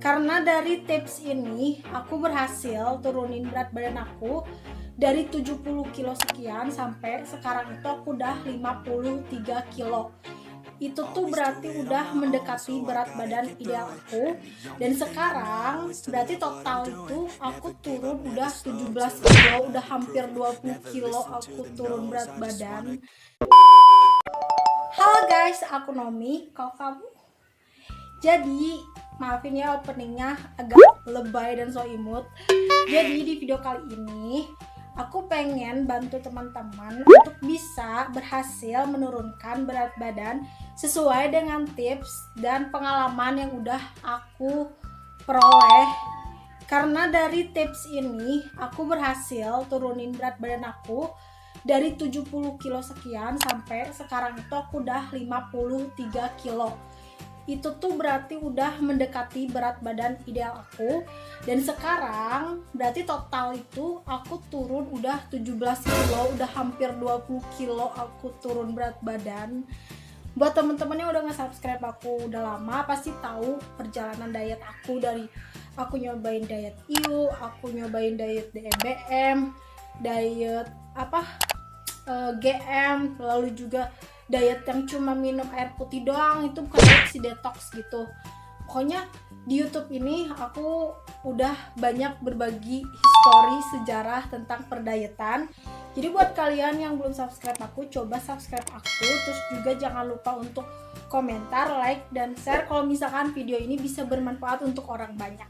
Karena dari tips ini aku berhasil turunin berat badan aku dari 70 kilo sekian sampai sekarang itu aku udah 53 kilo. Itu tuh berarti udah mendekati berat badan ideal aku, dan sekarang berarti total itu aku turun udah 17 kilo, udah hampir 20 kilo aku turun berat badan. Halo guys, aku Nomi. Kalau kamu? Jadi maafin ya openingnya agak lebay dan so imut. Jadi di video kali ini aku pengen bantu teman-teman untuk bisa berhasil menurunkan berat badan sesuai dengan tips dan pengalaman yang udah aku peroleh. Karena dari tips ini aku berhasil turunin berat badan aku dari 70 kilo sekian sampai sekarang itu aku udah 53 kilo. Itu tuh berarti udah mendekati berat badan ideal aku, dan sekarang berarti total itu aku turun udah 17 kilo, udah hampir 20 kilo aku turun berat badan. Buat temen-temen yang udah nge-subscribe aku udah lama pasti tahu perjalanan diet aku, dari aku nyobain diet IU, aku nyobain diet DMBM, diet GM, lalu juga diet yang cuma minum air putih doang, itu bukan diet si detox gitu. Pokoknya di YouTube ini aku udah banyak berbagi histori sejarah tentang perdayetan. Jadi buat kalian yang belum subscribe aku, coba subscribe aku. Terus juga jangan lupa untuk komentar, like, dan share kalau misalkan video ini bisa bermanfaat untuk orang banyak.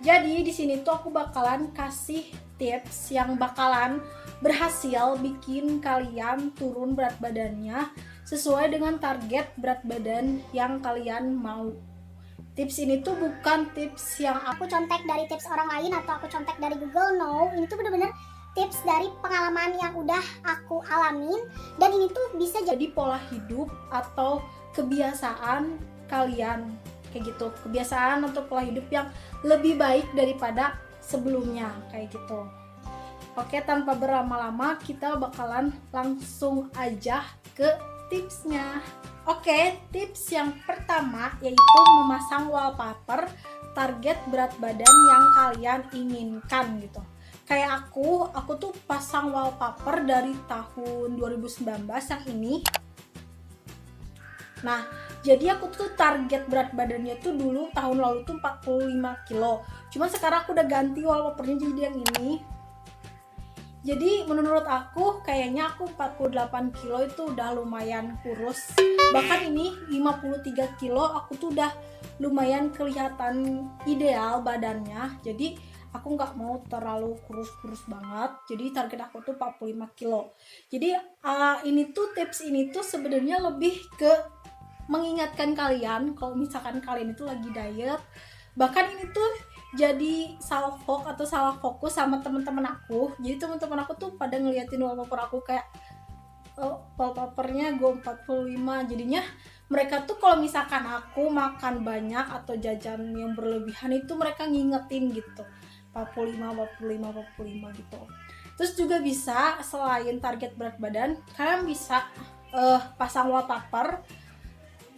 Jadi di sini tuh aku bakalan kasih tips yang bakalan berhasil bikin kalian turun berat badannya sesuai dengan target berat badan yang kalian mau. Tips ini tuh bukan tips yang aku contek dari tips orang lain atau aku contek dari Google. No, ini tuh bener-bener tips dari pengalaman yang udah aku alamin, dan ini tuh bisa jadi pola hidup atau kebiasaan kalian, kayak gitu, kebiasaan atau pola hidup yang lebih baik daripada sebelumnya, kayak gitu. Oke, tanpa berlama-lama kita bakalan langsung aja ke tipsnya. Oke, tips yang pertama yaitu memasang wallpaper target berat badan yang kalian inginkan gitu. Kayak aku tuh pasang wallpaper dari tahun 2019 yang ini. Nah, jadi aku tuh target berat badannya tuh dulu tahun lalu tuh 45 kilo. Cuman sekarang aku udah ganti wallpapernya jadi yang ini. Jadi menurut aku kayaknya aku 48 kilo itu udah lumayan kurus. Bahkan ini 53 kilo aku tuh udah lumayan kelihatan ideal badannya. Jadi aku nggak mau terlalu kurus-kurus banget. Jadi target aku tuh 45 kilo. Jadi tips ini tuh sebenarnya lebih ke mengingatkan kalian kalau misalkan kalian itu lagi diet. Bahkan ini tuh jadi salah fokus sama teman-teman aku. Jadi teman-teman aku tuh pada ngeliatin wallpaper aku kayak wallpapernya gue 45. Jadinya mereka tuh kalau misalkan aku makan banyak atau jajan yang berlebihan itu mereka ngingetin gitu 45 gitu. Terus juga bisa selain target berat badan, kalian bisa pasang wallpaper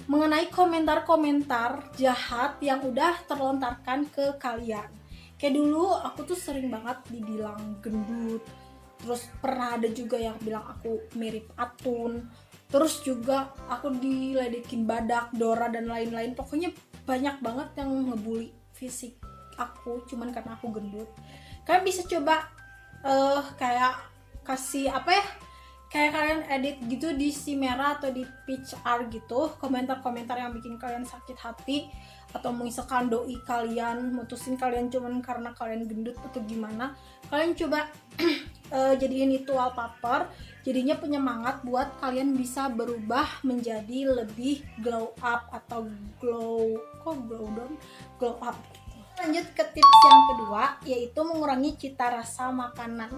mengenai komentar-komentar jahat yang udah terlontarkan ke kalian. Kayak dulu aku tuh sering banget dibilang gendut, terus pernah ada juga yang bilang aku mirip Atun, terus juga aku diledekin badak, Dora, dan lain-lain. Pokoknya banyak banget yang ngebully fisik aku cuman karena aku gendut. Kalian bisa coba kayak kasih kayak kalian edit gitu di si merah atau di peach art gitu, komentar-komentar yang bikin kalian sakit hati, atau misalkan doi kalian mutusin kalian cuman karena kalian gendut atau gimana, kalian coba jadiin itu wallpaper, jadinya penyemangat buat kalian bisa berubah menjadi lebih glow up atau glow up gitu. Lanjut ke tips yang kedua, yaitu mengurangi cita rasa makanan.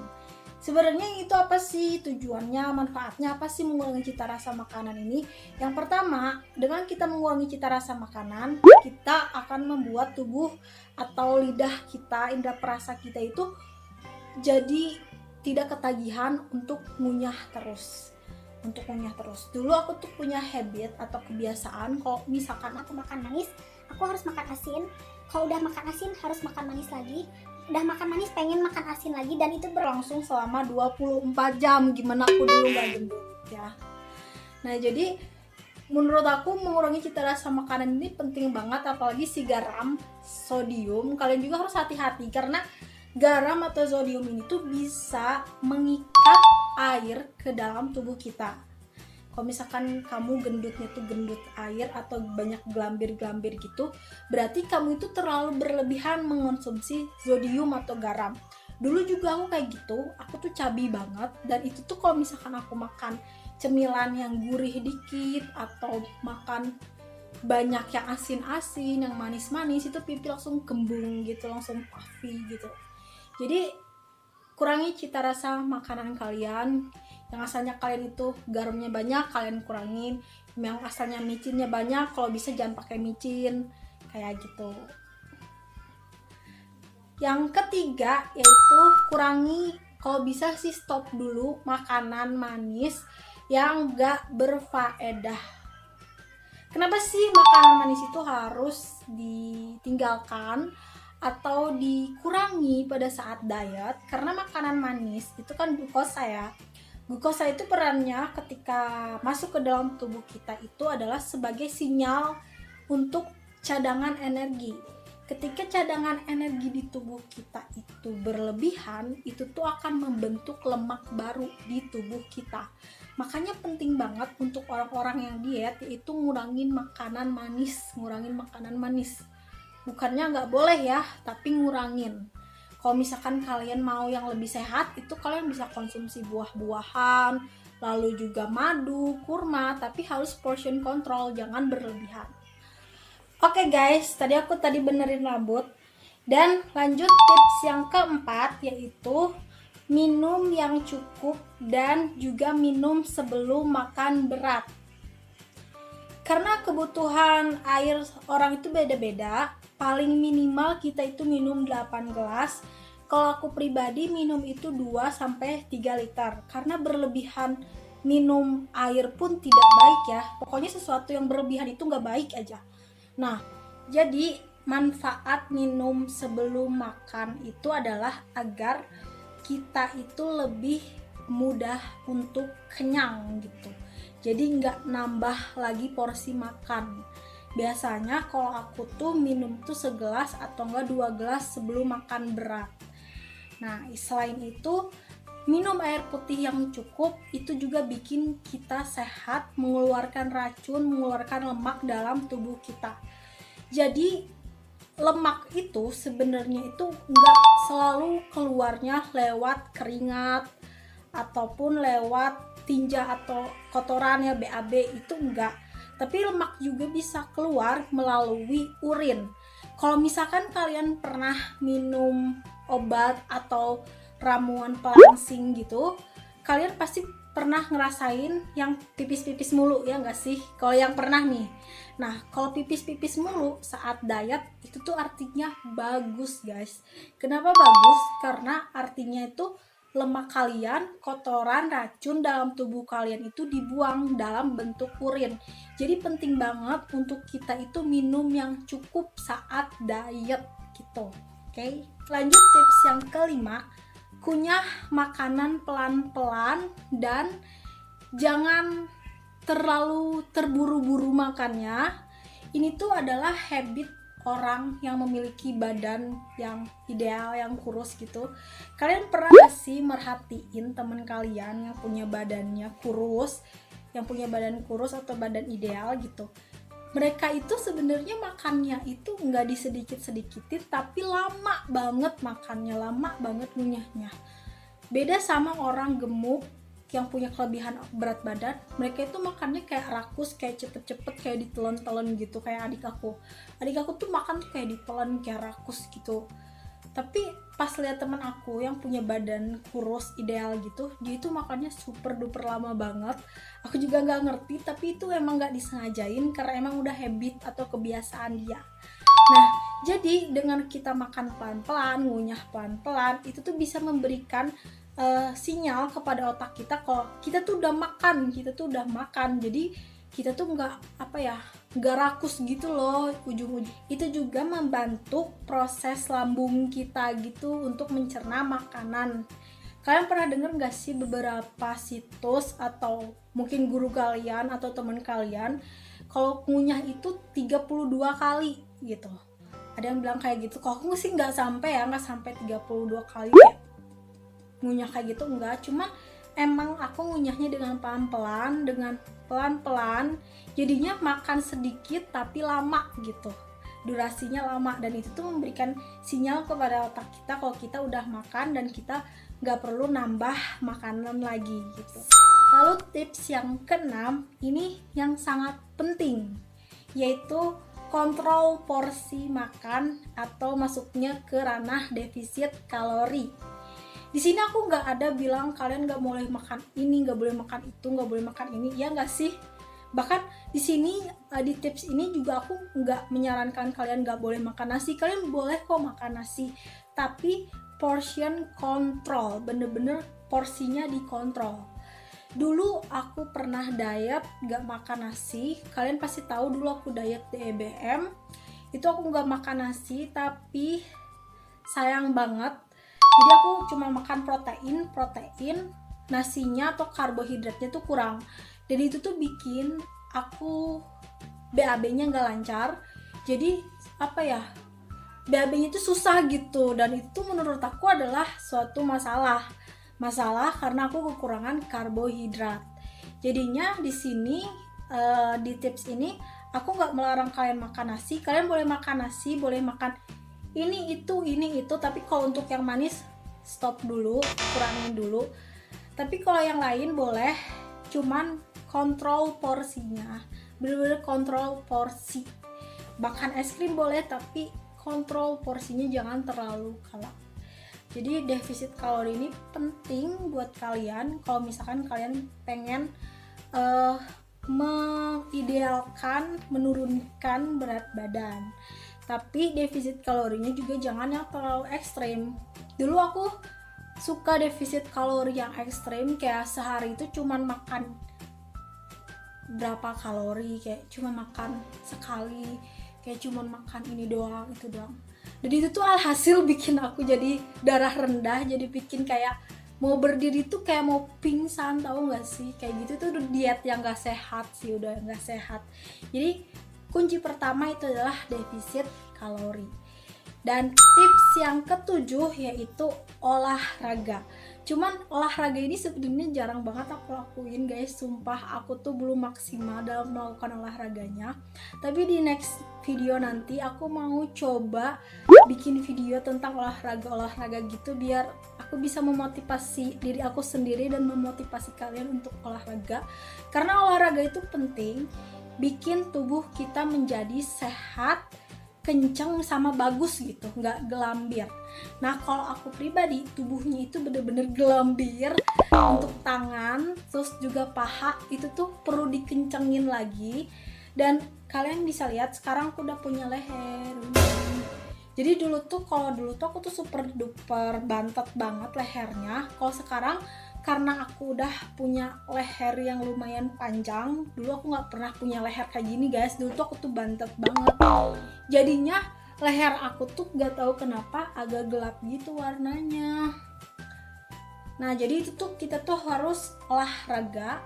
Sebenarnya itu apa sih tujuannya, manfaatnya apa sih mengurangi cita rasa makanan ini? Yang pertama, dengan kita mengurangi cita rasa makanan, kita akan membuat tubuh atau lidah kita, indera perasa kita itu jadi tidak ketagihan untuk ngunyah terus. Dulu aku tuh punya habit atau kebiasaan, kalau misalkan aku makan manis, aku harus makan asin. Kalau udah makan asin harus makan manis lagi. Udah makan manis pengen makan asin lagi, dan itu berlangsung selama 24 jam. Gimana aku dulu gak gendut ya. Nah jadi menurut aku mengurangi cita rasa makanan ini penting banget, apalagi si garam, sodium. Kalian juga harus hati-hati karena garam atau sodium ini tuh bisa mengikat air ke dalam tubuh kita. Kalau misalkan kamu gendutnya tuh gendut air atau banyak gelambir-gelambir gitu, berarti kamu itu terlalu berlebihan mengonsumsi sodium atau garam. Dulu juga aku kayak gitu, aku tuh cabi banget, dan itu tuh kalau misalkan aku makan cemilan yang gurih dikit atau makan banyak yang asin-asin, yang manis-manis, itu pipi langsung kembung gitu, langsung puffy gitu. Jadi kurangi cita rasa makanan kalian. Yang asalnya kalian itu garamnya banyak, kalian kurangin. Yang asalnya micinnya banyak, kalau bisa jangan pakai micin, kayak gitu. Yang ketiga yaitu kurangi, kalau bisa sih stop dulu makanan manis yang gak berfaedah. Kenapa sih makanan manis itu harus ditinggalkan atau dikurangi pada saat diet? Karena makanan manis itu kan glukosa ya. Glukosa itu perannya ketika masuk ke dalam tubuh kita itu adalah sebagai sinyal untuk cadangan energi. Ketika cadangan energi di tubuh kita itu berlebihan, itu tuh akan membentuk lemak baru di tubuh kita. Makanya penting banget untuk orang-orang yang diet yaitu ngurangin makanan manis. Bukannya nggak boleh ya, tapi ngurangin. Kalau misalkan kalian mau yang lebih sehat, itu kalian bisa konsumsi buah-buahan, lalu juga madu, kurma, tapi harus portion control, jangan berlebihan. Oke guys, tadi aku benerin rambut. Dan lanjut tips yang keempat, yaitu minum yang cukup dan juga minum sebelum makan berat. Karena kebutuhan air orang itu beda-beda, paling minimal kita itu minum 8 gelas. Kalau aku pribadi minum itu 2-3 liter. Karena berlebihan minum air pun tidak baik ya. Pokoknya sesuatu yang berlebihan itu nggak baik aja. Nah, jadi manfaat minum sebelum makan itu adalah agar kita itu lebih mudah untuk kenyang gitu. Jadi nggak nambah lagi porsi makan. Biasanya kalau aku tuh minum tuh segelas atau enggak 2 gelas sebelum makan berat. Nah, selain itu minum air putih yang cukup itu juga bikin kita sehat, mengeluarkan racun, mengeluarkan lemak dalam tubuh kita. Jadi lemak itu sebenarnya itu enggak selalu keluarnya lewat keringat ataupun lewat tinja atau kotoran ya, BAB, itu enggak. Tapi lemak juga bisa keluar melalui urin. Kalau misalkan kalian pernah minum obat atau ramuan pelangsing gitu, kalian pasti pernah ngerasain yang pipis-pipis mulu ya nggak sih? Kalau yang pernah nih. Nah, kalau pipis-pipis mulu saat diet itu tuh artinya bagus guys. Kenapa bagus? Karena artinya itu lemak kalian, kotoran, racun dalam tubuh kalian itu dibuang dalam bentuk urin. Jadi penting banget untuk kita itu minum yang cukup saat diet gitu. Oke, lanjut tips yang kelima, kunyah makanan pelan-pelan dan jangan terlalu terburu-buru makannya. Ini tuh adalah habit orang yang memiliki badan yang ideal, yang kurus gitu. Kalian pernah gak sih merhatiin temen kalian yang punya badannya kurus, yang punya badan kurus atau badan ideal gitu? Mereka itu sebenarnya makannya itu nggak disedikit-sedikitin, tapi lama banget makannya, lama banget ngunyahnya. Beda sama orang gemuk yang punya kelebihan berat badan, mereka itu makannya kayak rakus, kayak cepet-cepet, kayak ditelan-telan gitu, kayak adik aku tuh makan tuh kayak ditelan, kayak rakus gitu. Tapi pas lihat teman aku yang punya badan kurus ideal gitu, dia itu makannya super duper lama banget. Aku juga nggak ngerti, tapi itu emang nggak disengajain karena emang udah habit atau kebiasaan dia. Nah, jadi dengan kita makan pelan-pelan, ngunyah pelan-pelan, itu tuh bisa memberikan sinyal kepada otak kita kalau kita tuh udah makan. Jadi kita tuh nggak nggak rakus gitu loh ujung-ujung. Itu juga membantu proses lambung kita gitu untuk mencerna makanan. Kalian pernah dengar gak sih beberapa situs atau mungkin guru kalian atau teman kalian kalau ngunyah itu 32 kali gitu. Ada yang bilang kayak gitu. Kalau aku sih nggak sampai 32 kali ya. Ngunyah kayak gitu enggak, cuman emang aku ngunyahnya dengan pelan-pelan, jadinya makan sedikit tapi lama gitu, durasinya lama, dan itu tuh memberikan sinyal kepada otak kita kalau kita udah makan dan kita nggak perlu nambah makanan lagi gitu. Lalu tips yang keenam, ini yang sangat penting, yaitu kontrol porsi makan atau masuknya ke ranah defisit kalori. Di sini aku nggak ada bilang kalian nggak boleh makan ini, nggak boleh makan itu, nggak boleh makan ini, ya nggak sih? Bahkan di sini di tips ini juga aku nggak menyarankan kalian nggak boleh makan nasi. Kalian boleh kok makan nasi, tapi portion control, bener-bener porsinya dikontrol. Dulu aku pernah diet nggak makan nasi. Kalian pasti tahu dulu aku diet DBM. Itu aku nggak makan nasi, tapi sayang banget. Jadi aku cuma makan protein, nasinya atau karbohidratnya tuh kurang. Dan itu tuh bikin aku BAB-nya nggak lancar. Jadi BAB-nya tuh susah gitu. Dan itu menurut aku adalah suatu masalah karena aku kekurangan karbohidrat. Jadinya di sini di tips ini aku nggak melarang kalian makan nasi. Kalian boleh makan nasi, boleh makan ini itu, tapi kalau untuk yang manis stop dulu, kurangin dulu. Tapi kalau yang lain boleh, cuman kontrol porsinya, bener-bener kontrol porsi. Bahkan es krim boleh, tapi kontrol porsinya jangan terlalu kalap. Jadi defisit kalori ini penting buat kalian kalau misalkan kalian pengen mengidealkan menurunkan berat badan. Tapi defisit kalorinya juga jangan yang terlalu ekstrim. Dulu aku suka defisit kalori yang ekstrim, kayak sehari itu cuman makan berapa kalori, kayak cuma makan sekali, kayak cuman makan ini doang, itu doang. Dan itu tuh alhasil bikin aku jadi darah rendah, jadi bikin kayak mau berdiri tuh kayak mau pingsan, tahu nggak sih? Kayak gitu tuh diet yang nggak sehat sih, udah nggak sehat. Jadi kunci pertama itu adalah defisit kalori. Dan tips yang ketujuh yaitu olahraga. Cuman olahraga ini sebenarnya jarang banget aku lakuin guys, sumpah aku tuh belum maksimal dalam melakukan olahraganya. Tapi di next video nanti aku mau coba bikin video tentang olahraga gitu, biar aku bisa memotivasi diri aku sendiri dan memotivasi kalian untuk olahraga. Karena olahraga itu penting, bikin tubuh kita menjadi sehat, kenceng sama bagus gitu, nggak gelambir. Nah kalau aku pribadi, tubuhnya itu bener-bener gelambir. Untuk tangan, terus juga paha itu tuh perlu dikencengin lagi. Dan kalian bisa lihat sekarang aku udah punya leher. Jadi dulu tuh aku tuh super duper bantet banget lehernya. Kalau sekarang karena aku udah punya leher yang lumayan panjang, dulu aku nggak pernah punya leher kayak gini guys. Dulu tuh aku tuh bantet banget, jadinya leher aku tuh nggak tahu kenapa agak gelap gitu warnanya. Nah jadi itu tuh kita tuh harus olahraga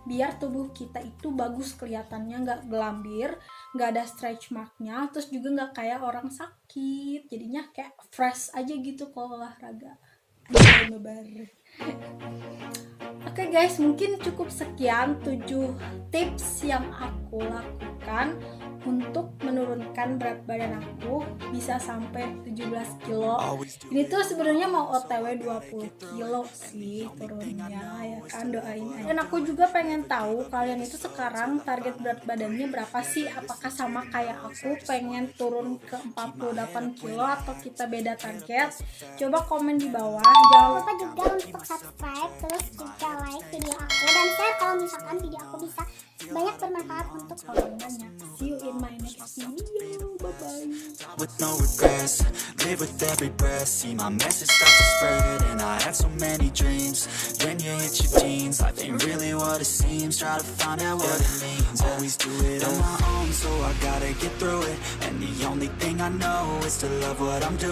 biar tubuh kita itu bagus kelihatannya, nggak gelambir, nggak ada stretch marknya, terus juga nggak kayak orang sakit, jadinya kayak fresh aja gitu kalau olahraga. Oke guys, mungkin cukup sekian 7 tips yang aku lakukan untuk menurunkan berat badan aku bisa sampai 17 kilo. Ini tuh sebenarnya mau OTW 20 kilo sih turunnya, ya kan, doain aja. Dan aku juga pengen tahu kalian itu sekarang target berat badannya berapa sih? Apakah sama kayak aku pengen turun ke 48 kilo atau kita beda target? Coba komen di bawah. Jangan lupa juga untuk subscribe, terus juga like video aku dan share kalau misalkan video aku bisa banyak bermanfaat untuk kalian. See you in my next video. Bye-bye. With no regrets, live with every breath. See my message start to spread, and I had so many dreams. Then you hit your teens, life ain't really what it seems. Try to find out what it means. Always do it on my own, so I gotta get through it. And the only thing I know is to love what I'm doing.